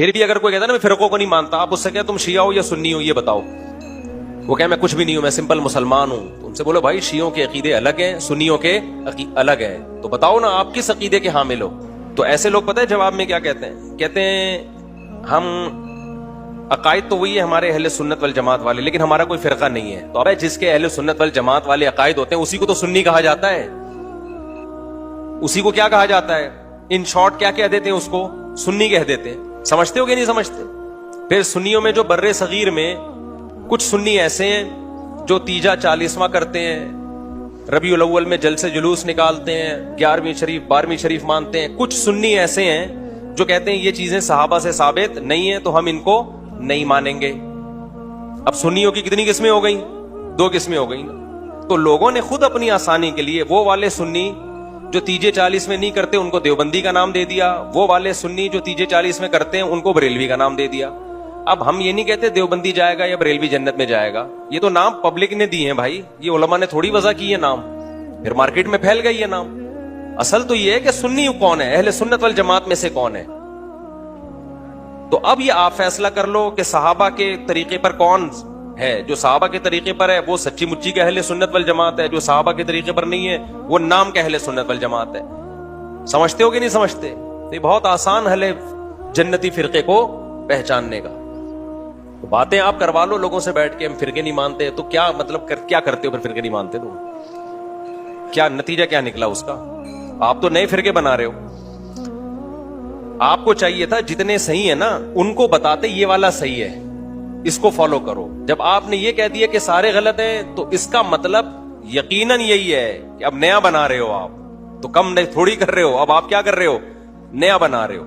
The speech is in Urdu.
پھر بھی اگر کوئی کہتا ہے نا میں فرقوں کو نہیں مانتا, آپ اس سے کہتے تم شیعہ ہو یا سنی ہو یہ بتاؤ, وہ کہے میں کچھ بھی نہیں ہوں, میں سمپل مسلمان ہوں. تو ان سے بولو بھائی شیعوں کے عقیدے الگ ہیں, سنیوں کے الگ ہیں, تو بتاؤ نا آپ کس عقیدے کے حامل ہو. تو ایسے لوگ پتہ ہے جواب میں کیا کہتے ہیں, کہتے ہیں ہم عقائد تو وہی ہے ہمارے اہل سنت والجماعت والے, لیکن ہمارا کوئی فرقہ نہیں ہے. تو اب جس کے اہل سنت والجماعت والے عقائد ہوتے ہیں اسی کو تو سنی کہا جاتا ہے, اسی کو کیا کہا جاتا ہے, ان شارٹ کیا کہہ دیتے ہیں, اس کو سنی کہہ دیتے ہیں. سمجھتے ہو کہ نہیں سمجھتے؟ پھر سنیوں میں جو بر صغیر میں کچھ سنی ایسے ہیں جو تیجا 40واں کرتے ہیں, ربیع الاول میں جلسے جلوس نکالتے ہیں, 11ویں شریف 12ویں شریف مانتے ہیں. کچھ سنی ایسے ہیں جو کہتے ہیں یہ چیزیں صحابہ سے ثابت نہیں ہیں تو ہم ان کو نہیں مانیں گے. اب سنیوں کی کتنی قسمیں ہو گئیں؟ 2 قسمیں ہو گئیں. تو لوگوں نے خود اپنی آسانی کے لیے وہ والے سنی جو تیجے 40 میں نہیں کرتے ان کو دیوبندی کا نام دے دیا, وہ والے سنی جو تیجے 40 میں کرتے ہیں ان کو بریلوی کا نام دے دیا. اب ہم یہ نہیں کہتے دیوبندی جائے گا یا بریلوی جنت میں جائے گا, یہ تو نام پبلک نے دیے ہیں بھائی, یہ علماء نے تھوڑی وضع کی ہے نام, پھر مارکیٹ میں پھیل گئی یہ نام. اصل تو یہ ہے کہ سنی کون ہے, اہل سنت والجماعت میں سے کون ہے. تو اب یہ آپ فیصلہ کر لو کہ صحابہ کے طریقے پر کون ہے. جو صحابہ کے طریقے پر ہے وہ سچی مچی کا اہل سنت والجماعت ہے, جو صحابہ کے طریقے پر نہیں ہے وہ نام کا اہل سنت والجماعت ہے. سمجھتے ہو کہ نہیں سمجھتے؟ یہ بہت آسان حل ہے جنتی فرقے کو پہچاننے کا. تو باتیں آپ کروا لو لوگوں سے بیٹھ کے, ہم فرقے نہیں مانتے, تو کیا مطلب کیا کرتے ہو پھر فرقے نہیں مانتے تو کیا نتیجہ کیا نکلا اس کا؟ آپ تو نئے فرقے بنا رہے ہو. آپ کو چاہیے تھا جتنے صحیح ہیں نا ان کو بتاتے یہ والا صحیح ہے, اس کو فالو کرو. جب آپ نے یہ کہہ دیا کہ سارے غلط ہیں تو اس کا مطلب یقیناً یہی ہے کہ اب نیا بنا رہے ہو آپ, تو کم نہیں تھوڑی کر رہے ہو, اب آپ کیا کر رہے ہو, نیا بنا رہے ہو.